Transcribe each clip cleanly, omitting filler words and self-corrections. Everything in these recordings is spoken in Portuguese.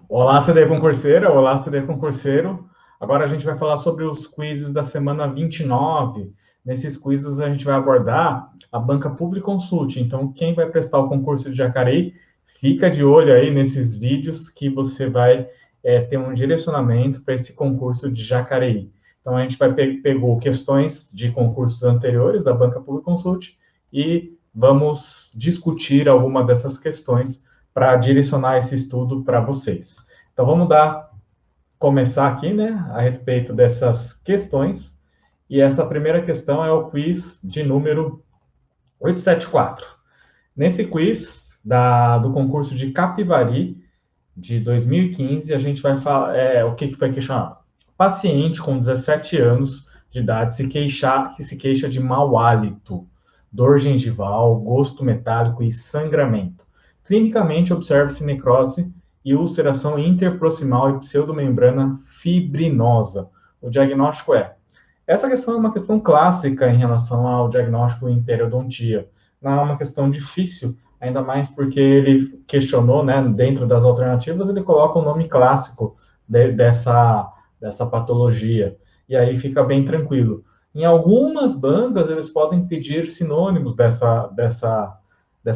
Olá, CD concurseira, olá, CD concurseiro. Agora a gente vai falar sobre os quizzes da semana 29. Nesses quizzes a gente vai abordar a Banca Publi Consult. Então, quem vai prestar o concurso de Jacareí, fica de olho aí nesses vídeos que você vai ter um direcionamento para esse concurso de Jacareí. Então, a gente pegou questões de concursos anteriores da Banca Publi Consult e vamos discutir alguma dessas questões para direcionar esse estudo para vocês. Então, começar aqui, né, a respeito dessas questões. E essa primeira questão é o quiz de número 874. Nesse quiz do concurso de Capivari de 2015, a gente vai falar o que foi questionado. Paciente com 17 anos de idade se queixa de mau hálito, dor gengival, gosto metálico e sangramento. Clinicamente, observa-se necrose e ulceração interproximal e pseudomembrana fibrinosa. O diagnóstico é. Essa questão é uma questão clássica em relação ao diagnóstico em periodontia. Não é uma questão difícil, ainda mais porque ele questionou, né, dentro das alternativas, ele coloca o nome clássico dessa patologia. E aí fica bem tranquilo. Em algumas bancas, eles podem pedir sinônimos dessa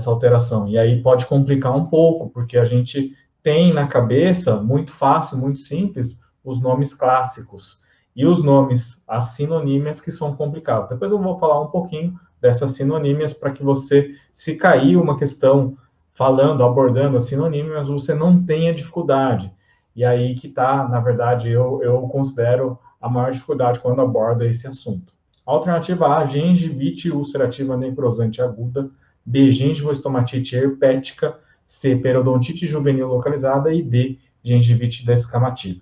alteração. E aí pode complicar um pouco, porque a gente tem na cabeça, muito fácil, muito simples, os nomes clássicos. E os nomes, as sinonímias que são complicados. Depois eu vou falar um pouquinho dessas sinonímias para que você, se cair uma questão falando, abordando as sinonímias, você não tenha dificuldade. E aí que está, na verdade, eu considero a maior dificuldade quando aborda esse assunto. Alternativa A, gengivite ulcerativa necrosante aguda. B, gengivoestomatite herpética. C, periodontite juvenil localizada. E D, gengivite descamativa.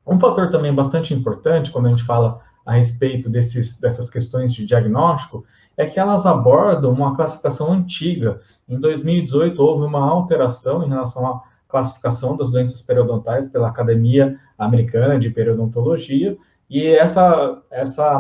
Um fator também bastante importante, quando a gente fala a respeito dessas questões de diagnóstico, é que elas abordam uma classificação antiga. Em 2018, houve uma alteração em relação à classificação das doenças periodontais pela Academia Americana de Periodontologia, e essa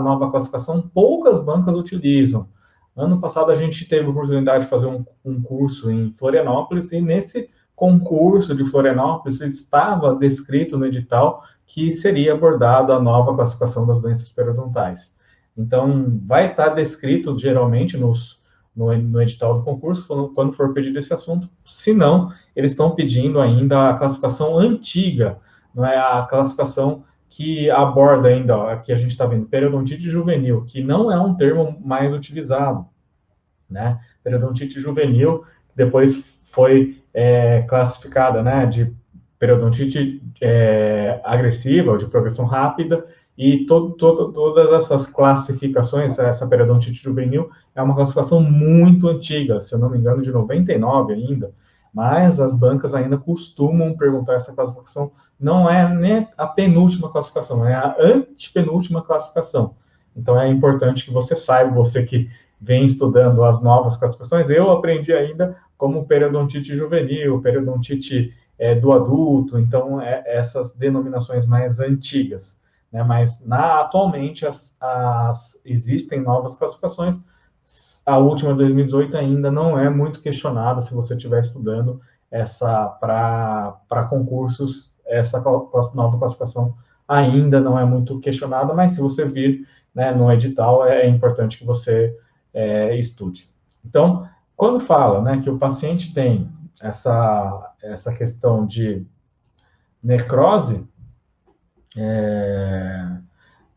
nova classificação poucas bancas utilizam. Ano passado, a gente teve a oportunidade de fazer um curso em Florianópolis, e nesse concurso de Florianópolis estava descrito no edital que seria abordado a nova classificação das doenças periodontais. Então, vai estar descrito geralmente no edital do concurso, quando for pedido esse assunto. Se não, eles estão pedindo ainda a classificação antiga, não é a classificação que aborda ainda, aqui a gente está vendo, periodontite juvenil, que não é um termo mais utilizado, né? Periodontite juvenil, depois foi classificada, né, de periodontite agressiva ou de progressão rápida, e todas essas classificações, essa periodontite juvenil é uma classificação muito antiga, se eu não me engano, de 99 ainda, mas as bancas ainda costumam perguntar essa classificação, não é nem a penúltima classificação, é a antepenúltima classificação. Então é importante que você saiba, você que vem estudando as novas classificações, eu aprendi ainda como periodontite juvenil, periodontite do adulto, então essas denominações mais antigas, né? Mas atualmente existem novas classificações. A última de 2018 ainda não é muito questionada se você estiver estudando essa para concursos, essa nova classificação ainda não é muito questionada, mas se você vir, né, no edital, é importante que você estude. Então, quando fala, né, que o paciente tem essa questão de necrose,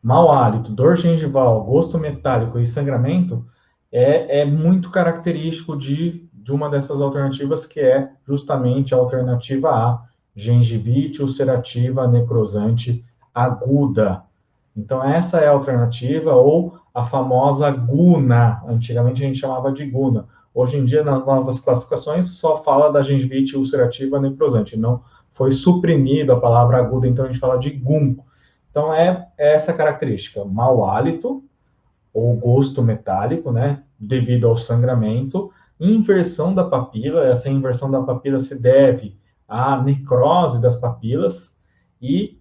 mau hálito, dor gengival, gosto metálico e sangramento, é muito característico de uma dessas alternativas, que é justamente a alternativa A, gengivite ulcerativa necrosante aguda. Então, essa é a alternativa, ou a famosa GUNA. Antigamente a gente chamava de GUNA. Hoje em dia, nas novas classificações, só fala da gengivite ulcerativa necrosante. Não foi suprimida a palavra aguda, então a gente fala de GUN. Então, é essa característica: mau hálito, ou gosto metálico, né, devido ao sangramento, inversão da papila. Essa inversão da papila se deve à necrose das papilas, e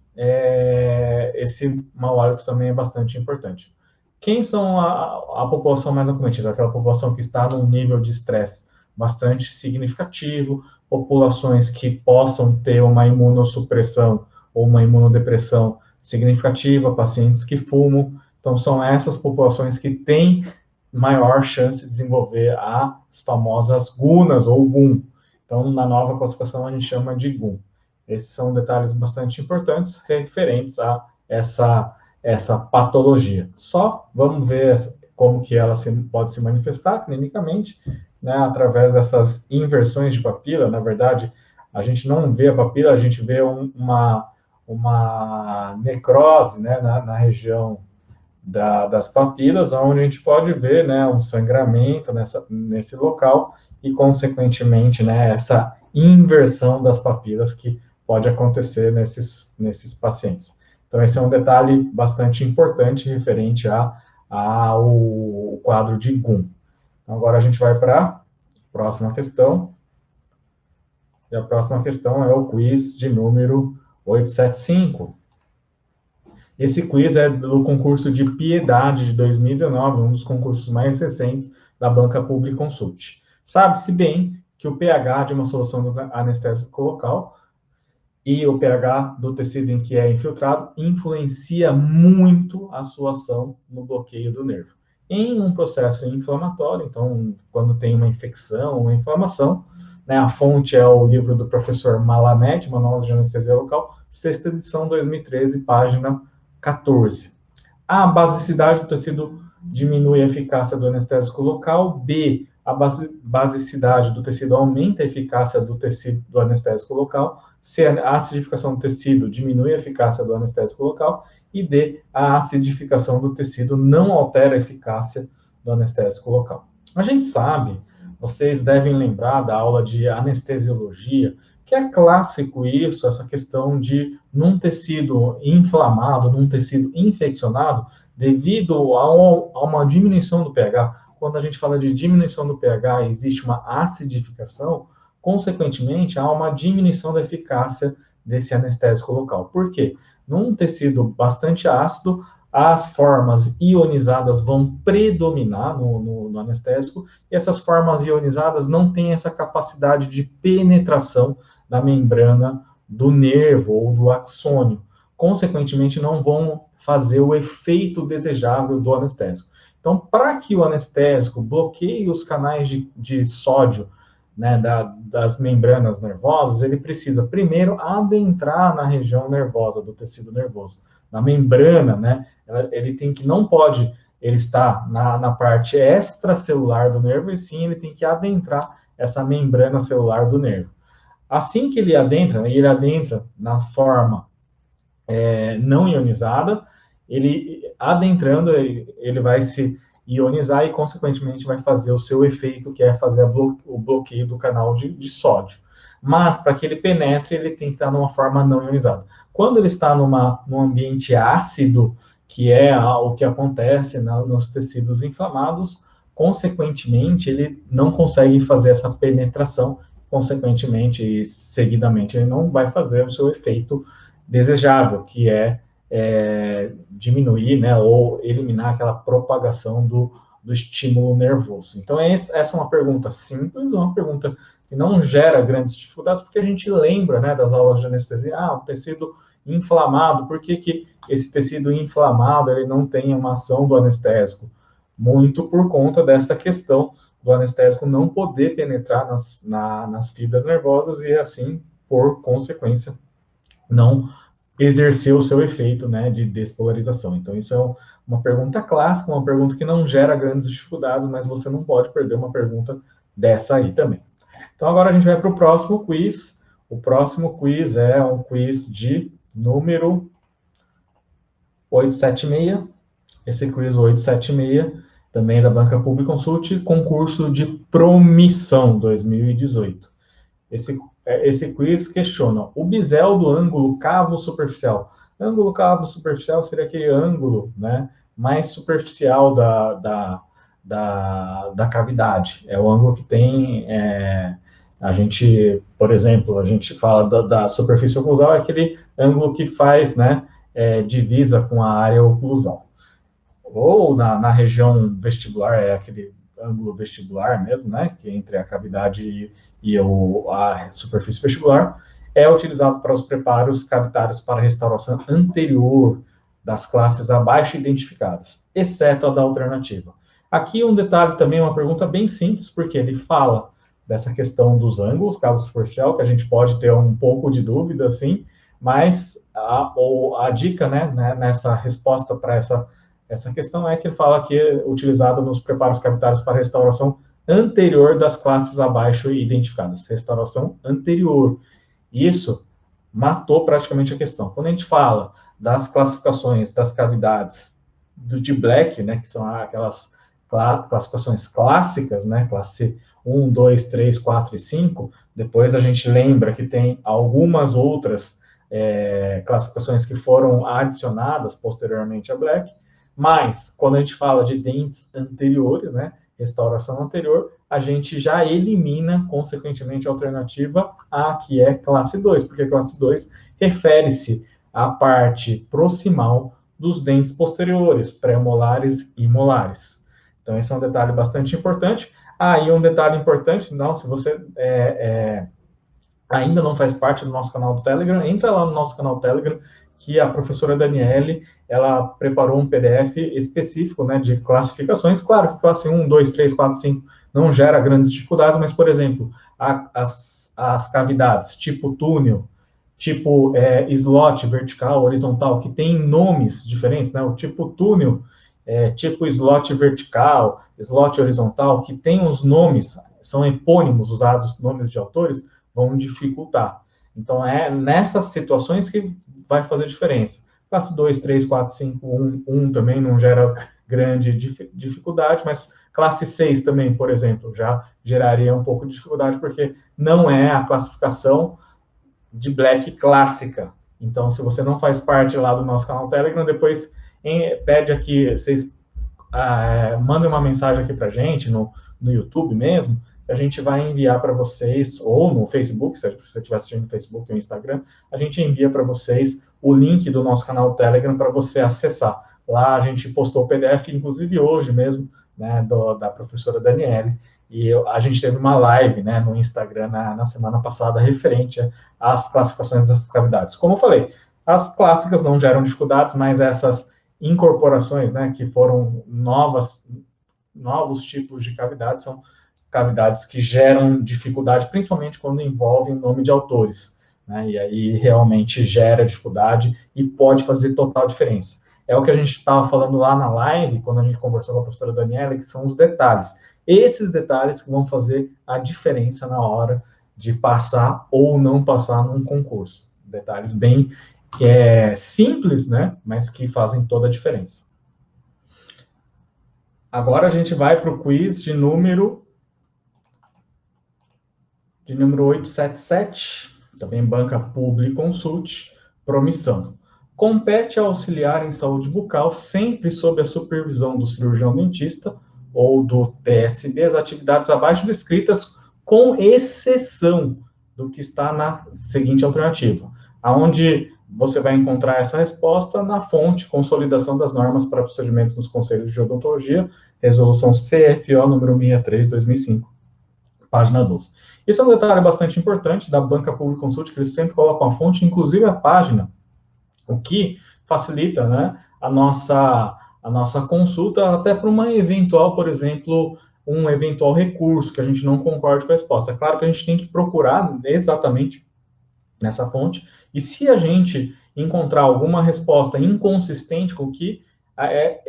esse mau hálito também é bastante importante. Quem são a população mais acometida? Aquela população que está num nível de estresse bastante significativo, populações que possam ter uma imunossupressão ou uma imunodepressão significativa, pacientes que fumam. Então, são essas populações que têm maior chance de desenvolver as famosas GUNAs ou GUM. Então, na nova classificação, a gente chama de GUM. Esses são detalhes bastante importantes referentes a essa patologia. Só vamos ver como que ela pode se manifestar clinicamente, né, através dessas inversões de papila. Na verdade, a gente não vê a papila, a gente vê uma necrose, né, na região das papilas, onde a gente pode ver, né, um sangramento nesse local e, consequentemente, né, essa inversão das papilas que pode acontecer nesses pacientes. Então, esse é um detalhe bastante importante referente ao quadro de GUM. Então, agora a gente vai para a próxima questão. E a próxima questão é o quiz de número 875. Esse quiz é do concurso de Piedade de 2019, um dos concursos mais recentes da Banca Publi Consult. Sabe-se bem que o pH de uma solução do anestésico local e o pH do tecido em que é infiltrado influencia muito a sua ação no bloqueio do nervo. Em um processo inflamatório, então, quando tem uma infecção, uma inflamação, né, a fonte é o livro do professor Malamed, Manual de Anestesia Local, sexta edição, 2013, página 14. A basicidade do tecido diminui a eficácia do anestésico local. B, a basicidade do tecido aumenta a eficácia do tecido do anestésico local. C, a acidificação do tecido diminui a eficácia do anestésico local. E D, a acidificação do tecido não altera a eficácia do anestésico local. A gente sabe, vocês devem lembrar da aula de anestesiologia, que é clássico isso, essa questão de, num tecido inflamado, num tecido infeccionado, devido a uma diminuição do pH. Quando a gente fala de diminuição do pH, existe uma acidificação, consequentemente, há uma diminuição da eficácia desse anestésico local. Por quê? Num tecido bastante ácido, as formas ionizadas vão predominar no anestésico, e essas formas ionizadas não têm essa capacidade de penetração da membrana do nervo ou do axônio. Consequentemente, não vão fazer o efeito desejável do anestésico. Então, para que o anestésico bloqueie os canais de sódio, né, das membranas nervosas, ele precisa primeiro adentrar na região nervosa do tecido nervoso, na membrana, né? Não pode ele estar na parte extracelular do nervo, e sim ele tem que adentrar essa membrana celular do nervo. Assim que ele adentra na forma não ionizada, ele adentrando, ele vai se ionizar e, consequentemente, vai fazer o seu efeito, que é fazer o bloqueio do canal de sódio. Mas, para que ele penetre, ele tem que estar numa forma não ionizada. Quando ele está num ambiente ácido, que é o que acontece nos tecidos inflamados, consequentemente, ele não consegue fazer essa penetração, consequentemente e seguidamente, ele não vai fazer o seu efeito desejável, que é diminuir, né, ou eliminar aquela propagação do estímulo nervoso. Então, essa é uma pergunta simples, uma pergunta que não gera grandes dificuldades, porque a gente lembra, né, das aulas de anestesia, um tecido inflamado, por que esse tecido inflamado ele não tem uma ação do anestésico? Muito por conta dessa questão do anestésico não poder penetrar nas fibras nervosas e, assim, por consequência, não exercer o seu efeito, né, de despolarização. Então, isso é uma pergunta clássica, uma pergunta que não gera grandes dificuldades, mas você não pode perder uma pergunta dessa aí também. Então, agora a gente vai para o próximo quiz. O próximo quiz é um quiz de número 876. Esse quiz 876, também da Banca Publi Consult, concurso de Promissão 2018. Esse quiz questiona o bisel do ângulo cavo superficial. Ângulo cavo superficial seria aquele ângulo, né, mais superficial da cavidade. É o ângulo que tem, a gente, por exemplo, a gente fala da superfície oclusal, é aquele ângulo que faz, né, divisa com a área oclusal. Ou na região vestibular, é aquele ângulo vestibular mesmo, né, que é entre a cavidade e a superfície vestibular, é utilizado para os preparos cavitários para restauração anterior das classes abaixo identificadas, exceto a da alternativa. Aqui um detalhe também, uma pergunta bem simples, porque ele fala dessa questão dos ângulos, cálculo superficial, que a gente pode ter um pouco de dúvida, assim, mas a dica, né, nessa resposta para essa questão é que ele fala que é utilizado nos preparos cavitários para restauração anterior das classes abaixo identificadas, restauração anterior. Isso matou praticamente a questão. Quando a gente fala das classificações das cavidades de Black, né, que são aquelas classificações clássicas, né, classe 1, 2, 3, 4 e 5, depois a gente lembra que tem algumas outras classificações que foram adicionadas posteriormente a Black, mas quando a gente fala de dentes anteriores, né, restauração anterior, a gente já elimina, consequentemente, a alternativa A, que é classe 2, porque classe 2 refere-se à parte proximal dos dentes posteriores, pré-molares e molares. Então, esse é um detalhe bastante importante. E um detalhe importante, não, se você ainda não faz parte do nosso canal do Telegram, entra lá no nosso canal do Telegram, que a professora Daniele, ela preparou um PDF específico, né, de classificações. Claro que classe 1, 2, 3, 4, 5 não gera grandes dificuldades, mas, por exemplo, as cavidades tipo túnel, tipo slot vertical, horizontal, que tem nomes diferentes, né, o tipo túnel, tipo slot vertical, slot horizontal, que tem os nomes, são epônimos usados, nomes de autores, vão dificultar. Então, é nessas situações que vai fazer diferença. Classe 2, 3, 4, 5, 1 também não gera grande dificuldade, mas classe 6 também, por exemplo, já geraria um pouco de dificuldade, porque não é a classificação de Black clássica. Então, se você não faz parte lá do nosso canal Telegram, depois pede aqui, vocês mandem uma mensagem aqui para a gente, no YouTube mesmo, a gente vai enviar para vocês, ou no Facebook, se você estiver assistindo no Facebook ou no Instagram, a gente envia para vocês o link do nosso canal Telegram para você acessar. Lá a gente postou o PDF, inclusive hoje mesmo, né, da professora Daniele, e a gente teve uma live, né, no Instagram na semana passada referente às classificações das cavidades. Como eu falei, as clássicas não geram dificuldades, mas essas incorporações, né, que foram novos tipos de cavidades, são cavidades que geram dificuldade, principalmente quando envolvem nome de autores, né? E aí realmente gera dificuldade e pode fazer total diferença. É o que a gente estava falando lá na live, quando a gente conversou com a professora Daniela, que são os detalhes. Esses detalhes que vão fazer a diferença na hora de passar ou não passar num concurso. Detalhes bem simples, né? Mas que fazem toda a diferença. Agora a gente vai para o quiz de número 877, também Banca Publi Consult, promissão. Compete a auxiliar em saúde bucal, sempre sob a supervisão do cirurgião dentista ou do TSB, as atividades abaixo descritas, com exceção do que está na seguinte alternativa, aonde você vai encontrar essa resposta na fonte Consolidação das Normas para Procedimentos nos Conselhos de Odontologia, resolução CFO número 63, 2005. Página 12. Isso é um detalhe bastante importante da Banca Publi Consult, que eles sempre colocam a fonte, inclusive a página, o que facilita, né, a nossa consulta até para uma eventual, por exemplo, um eventual recurso que a gente não concorde com a resposta. É claro que a gente tem que procurar exatamente nessa fonte, e se a gente encontrar alguma resposta inconsistente com o que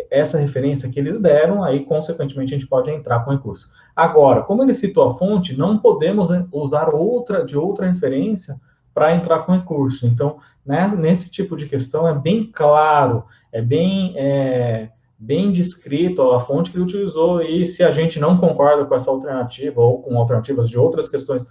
essa referência que eles deram, aí, consequentemente, a gente pode entrar com o recurso. Agora, como ele citou a fonte, não podemos usar outra referência para entrar com recurso. Então, né, nesse tipo de questão, é bem claro, é bem descrito a fonte que ele utilizou, e se a gente não concorda com essa alternativa, ou com alternativas de outras questões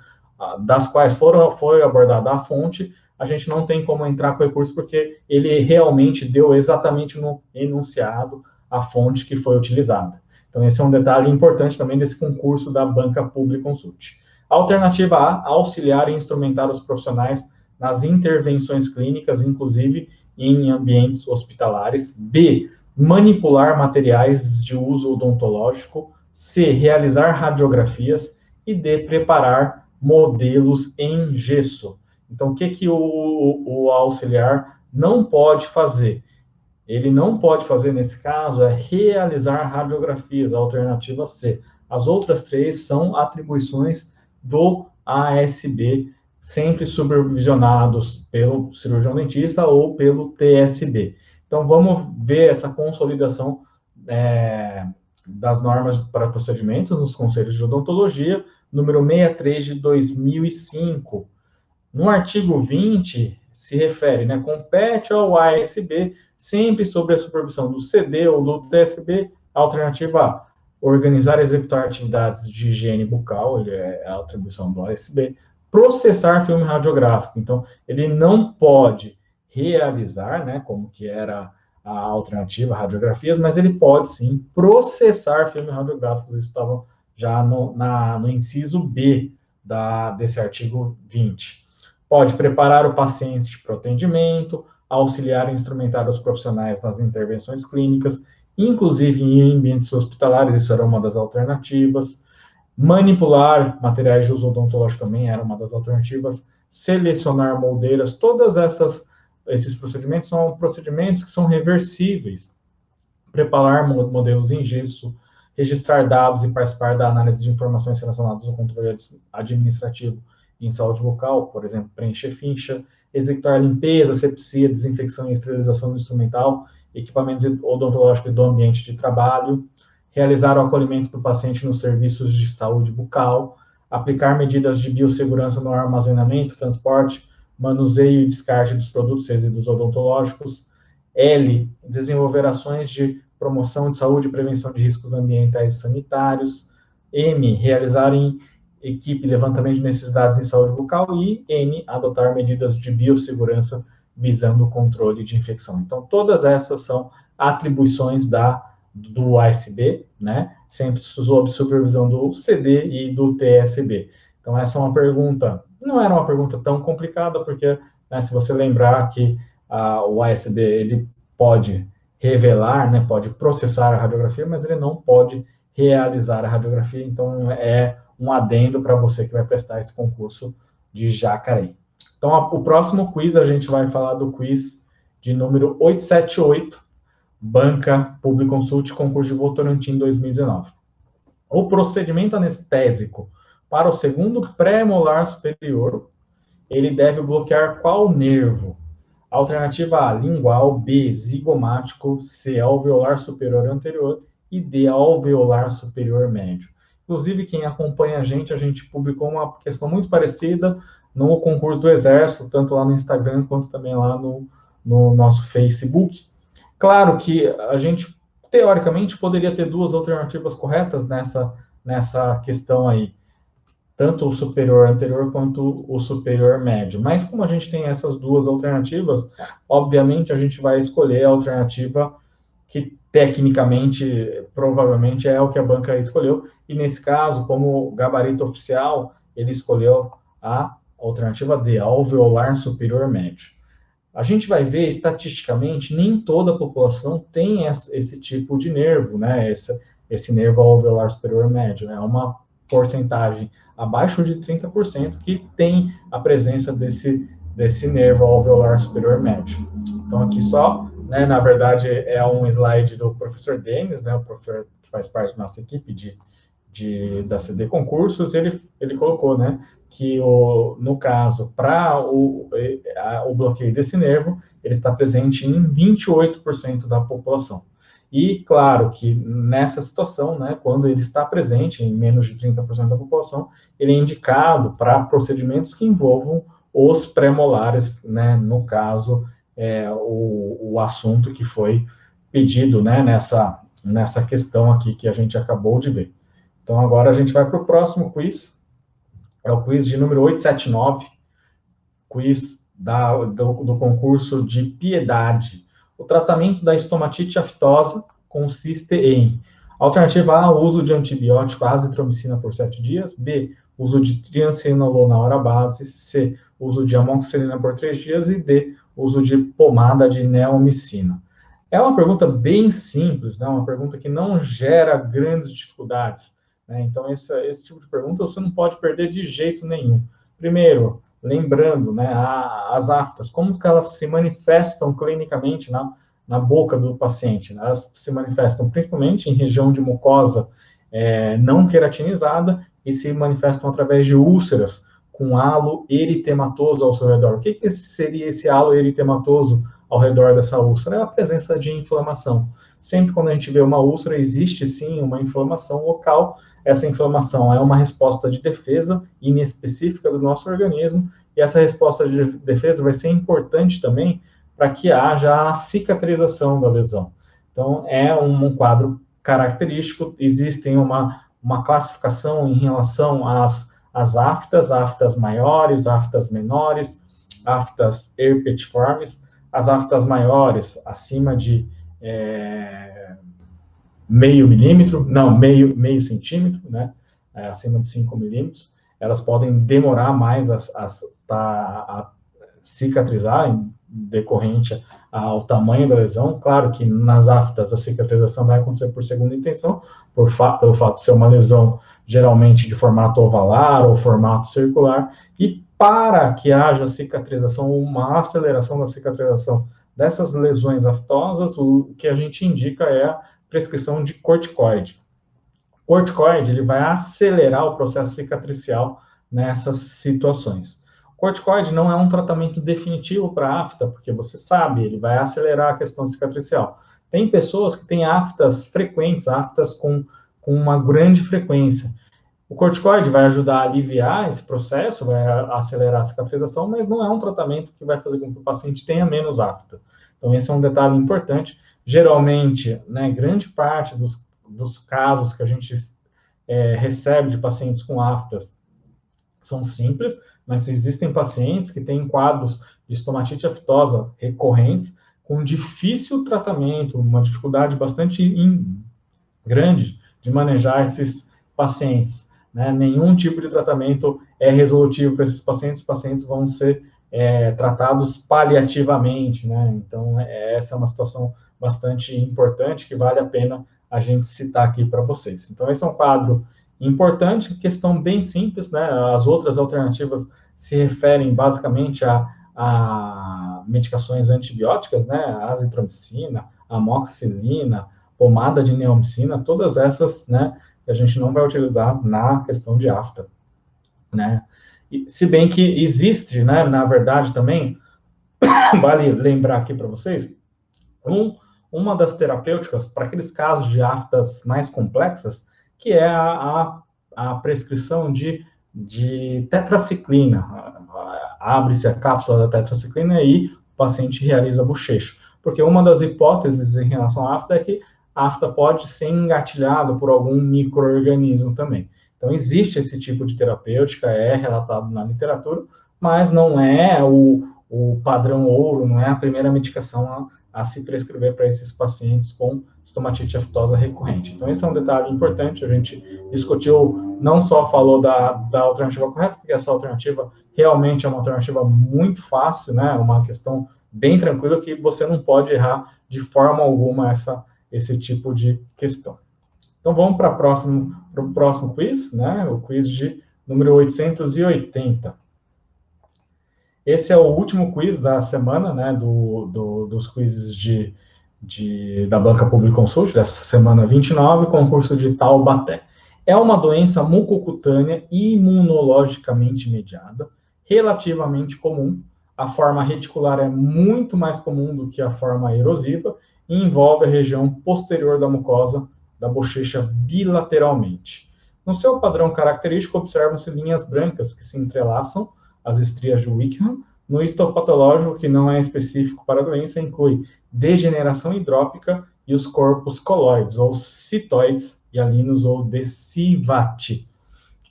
das quais foi abordada a fonte, a gente não tem como entrar com recurso, porque ele realmente deu exatamente no enunciado a fonte que foi utilizada. Então, esse é um detalhe importante também desse concurso da Banca Publi Consult. Alternativa A, auxiliar e instrumentar os profissionais nas intervenções clínicas, inclusive em ambientes hospitalares. B, manipular materiais de uso odontológico. C, realizar radiografias e D, preparar modelos em gesso. Então, o que o auxiliar não pode fazer? Ele não pode fazer, nesse caso, é realizar radiografias, a alternativa C. As outras três são atribuições do ASB, sempre supervisionados pelo cirurgião dentista ou pelo TSB. Então, vamos ver essa consolidação das normas para procedimentos nos conselhos de odontologia, número 63 de 2005. No artigo 20, se refere, né, compete ao ASB, sempre sob a supervisão do CD ou do TSB, alternativa A, organizar e executar atividades de higiene bucal, ele é a atribuição do ASB, processar filme radiográfico, então, ele não pode realizar, né, como que era a alternativa, radiografias, mas ele pode, sim, processar filmes radiográficos, isso estava já no inciso B desse artigo 20. Pode preparar o paciente para o atendimento, auxiliar e instrumentar os profissionais nas intervenções clínicas, inclusive em ambientes hospitalares, isso era uma das alternativas. Manipular materiais de uso odontológico também era uma das alternativas. Selecionar moldeiras, todas esses procedimentos são procedimentos que são reversíveis. Preparar modelos em gesso, registrar dados e participar da análise de informações relacionadas ao controle administrativo em saúde bucal, por exemplo, preencher ficha, executar limpeza, asepsia, desinfecção e esterilização do instrumental, equipamentos odontológicos do ambiente de trabalho, realizar o acolhimento do paciente nos serviços de saúde bucal, aplicar medidas de biossegurança no armazenamento, transporte, manuseio e descarte dos produtos e resíduos odontológicos. L, desenvolver ações de promoção de saúde e prevenção de riscos ambientais e sanitários. M, realizar em equipe levantamento de necessidades em saúde bucal. E N, adotar medidas de biossegurança visando o controle de infecção. Então, todas essas são atribuições do ASB, né? Sempre sob supervisão do CD e do TSB. Então, essa é uma pergunta, não era uma pergunta tão complicada, porque, né, se você lembrar que o ASB, ele pode revelar, né, pode processar a radiografia, mas ele não pode realizar a radiografia, então é um adendo para você que vai prestar esse concurso de Jacareí. Então, o próximo quiz, a gente vai falar do quiz de número 878, Banca Public Consult, concurso de Votorantim 2019. O procedimento anestésico para o segundo pré-molar superior, ele deve bloquear qual nervo? Alternativa A, lingual, B, zigomático, C, alveolar superior anterior e D, alveolar superior médio. Inclusive, quem acompanha a gente publicou uma questão muito parecida no concurso do Exército, tanto lá no Instagram quanto também lá no nosso Facebook. Claro que a gente, teoricamente, poderia ter duas alternativas corretas nessa questão aí, tanto o superior anterior quanto o superior médio. Mas como a gente tem essas duas alternativas, obviamente a gente vai escolher a alternativa que tecnicamente, provavelmente, é o que a banca escolheu. E nesse caso, como gabarito oficial, ele escolheu a alternativa D, alveolar superior médio. A gente vai ver, estatisticamente, nem toda a população tem esse tipo de nervo, né? Esse nervo alveolar superior médio, né? É uma porcentagem abaixo de 30% que tem a presença desse nervo alveolar superior médio. Então, aqui só, né, na verdade, é um slide do professor Denis, né, o professor que faz parte da nossa equipe da CD Concursos, ele colocou, né, que no caso, para o bloqueio desse nervo, ele está presente em 28% da população. E, claro, que nessa situação, né, quando ele está presente em menos de 30% da população, ele é indicado para procedimentos que envolvam os pré-molares, né, no caso, o assunto que foi pedido, né, nessa questão aqui que a gente acabou de ver. Então, agora a gente vai para o próximo quiz, é o quiz de número 879, quiz do concurso de Piedade. O tratamento da estomatite aftosa consiste em: alternativa A, uso de antibiótico azitromicina por 7 dias, B, uso de triamcinolol na hora base, C, uso de amoxicilina por 3 dias e D, uso de pomada de neomicina. É uma pergunta bem simples, né? Uma pergunta que não gera grandes dificuldades, né? Então, esse tipo de pergunta você não pode perder de jeito nenhum. Primeiro, lembrando, né, as aftas, como que elas se manifestam clinicamente na boca do paciente, né? Elas se manifestam principalmente em região de mucosa não queratinizada e se manifestam através de úlceras com halo eritematoso ao seu redor. O que seria esse halo eritematoso ao redor dessa úlcera? É a presença de inflamação. Sempre quando a gente vê uma úlcera, existe sim uma inflamação local. Essa inflamação é uma resposta de defesa inespecífica do nosso organismo, e essa resposta de defesa vai ser importante também para que haja a cicatrização da lesão. Então, é um quadro característico. Existem uma classificação em relação às aftas maiores, aftas menores, aftas herpetiformes. As aftas maiores, acima de meio centímetro, né, acima de 5 milímetros, elas podem demorar mais a cicatrizar, em decorrente ao tamanho da lesão. Claro que nas aftas a cicatrização vai acontecer por segunda intenção, pelo fato de ser uma lesão geralmente de formato ovalar ou formato circular, e para que haja cicatrização, uma aceleração da cicatrização dessas lesões aftosas, o que a gente indica é a prescrição de corticoide. O corticoide, ele vai acelerar o processo cicatricial nessas situações. O corticoide não é um tratamento definitivo para afta, porque você sabe, ele vai acelerar a questão cicatricial. Tem pessoas que têm aftas frequentes, aftas com uma grande frequência. O corticoide vai ajudar a aliviar esse processo, vai acelerar a cicatrização, mas não é um tratamento que vai fazer com que o paciente tenha menos afta. Então, esse é um detalhe importante. Geralmente, né, grande parte dos casos que a gente recebe de pacientes com aftas são simples, mas existem pacientes que têm quadros de estomatite aftosa recorrentes, com difícil tratamento, uma dificuldade bastante grande de manejar esses pacientes. Né? Nenhum tipo de tratamento é resolutivo para esses pacientes. Os pacientes vão ser tratados paliativamente, né? Então, essa é uma situação bastante importante que vale a pena a gente citar aqui para vocês. Então, esse é um quadro importante, questão bem simples, né? As outras alternativas se referem basicamente a medicações antibióticas, né? Azitromicina, amoxicilina, pomada de neomicina, todas essas, né, que a gente não vai utilizar na questão de afta, né? E, se bem que existe, né, na verdade também, vale lembrar aqui para vocês, uma das terapêuticas para aqueles casos de aftas mais complexas, que é a prescrição de tetraciclina. Abre-se a cápsula da tetraciclina e o paciente realiza bochecho. Porque uma das hipóteses em relação à afta é que a afta pode ser engatilhada por algum micro-organismo também. Então, existe esse tipo de terapêutica, é relatado na literatura, mas não é o padrão ouro, não é a primeira medicação a se prescrever para esses pacientes com estomatite aftosa recorrente. Então, esse é um detalhe importante. A gente discutiu, não só falou da alternativa correta, porque essa alternativa realmente é uma alternativa muito fácil, né? Uma questão bem tranquila que você não pode errar de forma alguma esse tipo de questão. Então, vamos para o próximo quiz, né? O quiz de número 880. Esse é o último quiz da semana, né? Dos quizzes da Banca Public Consult, dessa semana 29, concurso de Taubaté. É uma doença mucocutânea imunologicamente mediada, relativamente comum. A forma reticular é muito mais comum do que a forma erosiva e envolve a região posterior da mucosa da bochecha bilateralmente. No seu padrão característico, observam-se linhas brancas que se entrelaçam, as estrias de Wickham. No histopatológico, que não é específico para a doença, inclui degeneração hidrópica e os corpos coloides, ou citoides, hialinos ou de Sivati.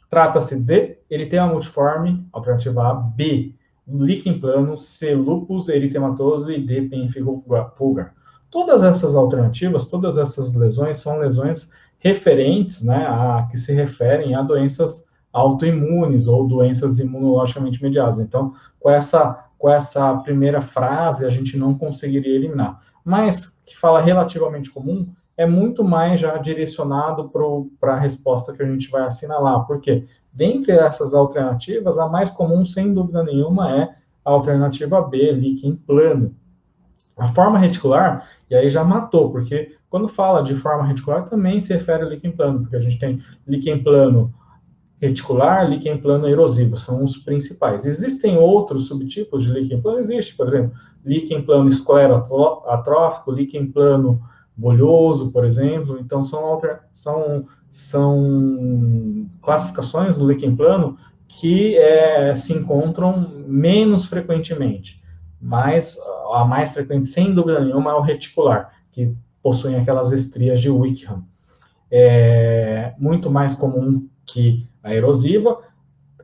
Trata-se de eritema multiforme, alternativa A, B, líquen plano, C, lúpus eritematoso e D, pemphigo vulgar. Todas essas alternativas, todas essas lesões são lesões referentes, né, que se referem a doenças autoimunes ou doenças imunologicamente mediadas. Então, com com essa primeira frase a gente não conseguiria eliminar. Mas, que fala relativamente comum, é muito mais já direcionado para a resposta que a gente vai assinalar. Por quê? Dentre essas alternativas, a mais comum, sem dúvida nenhuma, é a alternativa B, líquen plano. A forma reticular, e aí já matou, porque quando fala de forma reticular, também se refere ao líquen plano, porque a gente tem líquen plano reticular, líquen plano erosivo, são os principais. Existem outros subtipos de líquen plano? Existe, por exemplo, líquen plano escleroatrófico, líquen plano bolhoso, por exemplo. Então, são classificações do líquen plano que se encontram menos frequentemente, mas a mais frequente, sem dúvida nenhuma, é o reticular, que possui aquelas estrias de Wickham. É muito mais comum que a erosiva.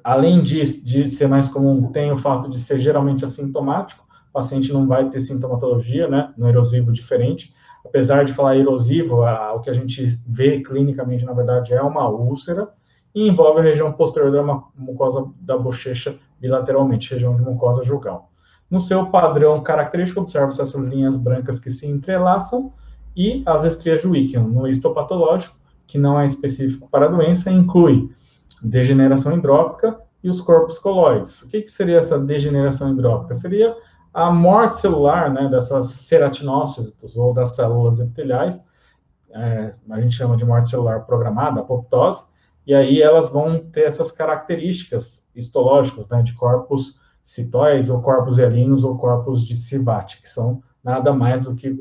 Além de ser mais comum, tem o fato de ser geralmente assintomático. O paciente não vai ter sintomatologia, né? No erosivo diferente. Apesar de falar erosivo, o que a gente vê clinicamente, na verdade, é uma úlcera e envolve a região posterior da mucosa da bochecha bilateralmente, região de mucosa jugal. No seu padrão característico, observa-se essas linhas brancas que se entrelaçam e as estrias de Wickham. No histopatológico, que não é específico para a doença, inclui degeneração hidrópica e os corpos coloides. O que seria essa degeneração hidrópica? Seria a morte celular, né, dessas ceratinócitos ou das células epiteliais, a gente chama de morte celular programada, apoptose, e aí elas vão ter essas características histológicas, né, de corpos citóides ou corpos hialinos ou corpos de CIVAT, que são nada mais do que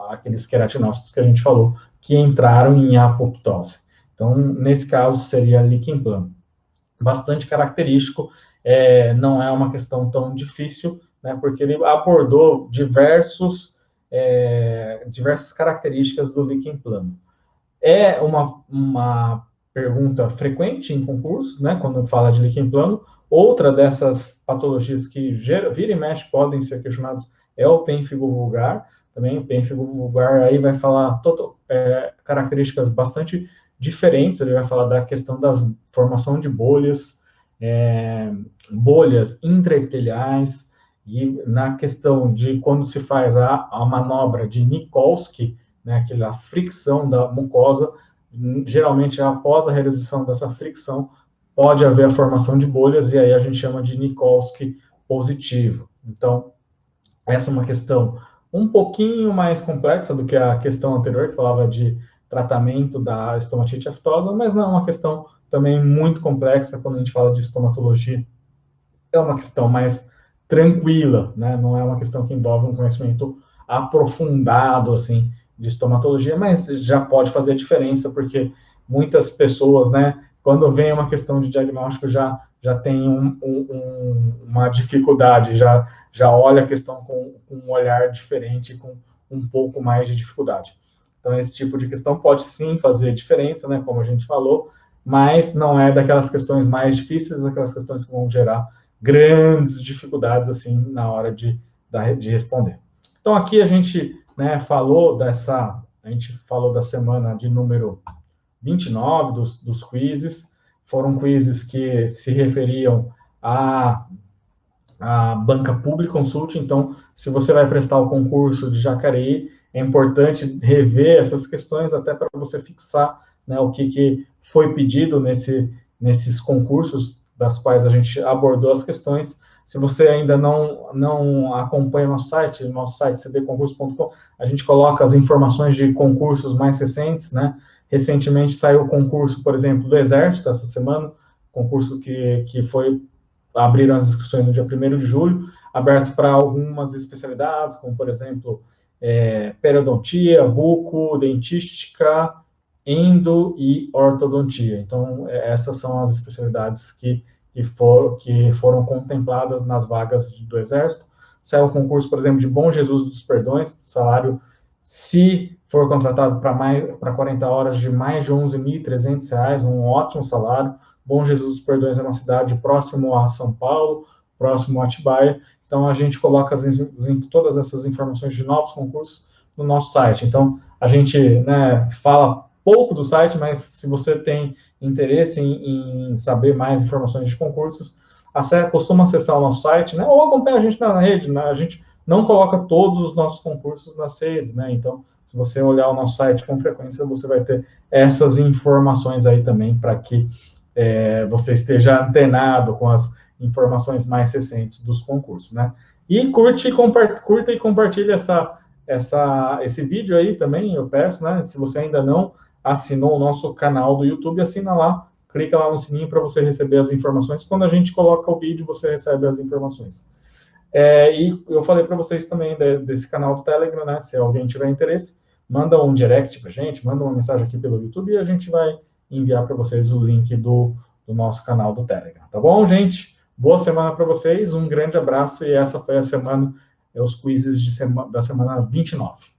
aqueles queratinócitos que a gente falou, que entraram em apoptose. Então, nesse caso, seria líquen plano. Bastante característico, não é uma questão tão difícil, né, porque ele abordou diversas características do líquen plano. É uma pergunta frequente em concursos, né, quando fala de líquen plano. Outra dessas patologias que vira e mexe podem ser questionadas é o pênfigo vulgar. Também o pênfigo vulgar aí vai falar características bastante diferentes. Ele vai falar da questão da formação de bolhas, bolhas intraepiteliais, e na questão de quando se faz a manobra de Nikolsky, né, aquela fricção da mucosa, geralmente após a realização dessa fricção, pode haver a formação de bolhas, e aí a gente chama de Nikolsky positivo. Então, essa é uma questão um pouquinho mais complexa do que a questão anterior, que falava de tratamento da estomatite aftosa, mas não é uma questão também muito complexa quando a gente fala de estomatologia. É uma questão mais tranquila, né? Não é uma questão que envolve um conhecimento aprofundado, assim, de estomatologia, mas já pode fazer diferença, porque muitas pessoas, né, quando vem uma questão de diagnóstico, já tem uma dificuldade, já olha a questão com um olhar diferente, com um pouco mais de dificuldade. Então, esse tipo de questão pode sim fazer diferença, né, como a gente falou, mas não é daquelas questões mais difíceis, daquelas questões que vão gerar grandes dificuldades, assim, na hora de responder. Então, aqui a gente, né, falou da semana de número 29 dos quizzes. Foram quizzes que se referiam à banca Publi Consult. Então, se você vai prestar o concurso de Jacareí, é importante rever essas questões, até para você fixar, né, o que foi pedido nesses concursos, das quais a gente abordou as questões. Se você ainda não acompanha nosso site cdconcurso.com, a gente coloca as informações de concursos mais recentes, né? Recentemente saiu o concurso, por exemplo, do Exército, essa semana, concurso que abriram as inscrições no dia 1º de julho, aberto para algumas especialidades, como, por exemplo, periodontia, buco, dentística, endo e ortodontia. Então, essas são as especialidades que foram contempladas nas vagas do Exército. Saiu o concurso, por exemplo, de Bom Jesus dos Perdões, salário, se for contratado para 40 horas, de mais de R$ 11.300, um ótimo salário. Bom Jesus dos Perdões é uma cidade próximo a São Paulo, próximo a Atibaia. Então, a gente coloca todas essas informações de novos concursos no nosso site. Então, a gente, né, fala pouco do site, mas se você tem interesse em saber mais informações de concursos, costuma acessar o nosso site, né? Ou acompanha a gente na rede, né? A gente não coloca todos os nossos concursos nas redes, né? Então, se você olhar o nosso site com frequência, você vai ter essas informações aí também para que você esteja antenado com as informações mais recentes dos concursos, né? E curta e compartilha esse vídeo aí também, eu peço, né? Se você ainda não assinou o nosso canal do YouTube, assina lá, clica lá no sininho para você receber as informações. Quando a gente coloca o vídeo, você recebe as informações. E eu falei para vocês também desse canal do Telegram, né? Se alguém tiver interesse, manda um direct para a gente, manda uma mensagem aqui pelo YouTube e a gente vai enviar para vocês o link do nosso canal do Telegram. Tá bom, gente? Boa semana para vocês, um grande abraço e essa foi a semana, os quizzes da semana 29.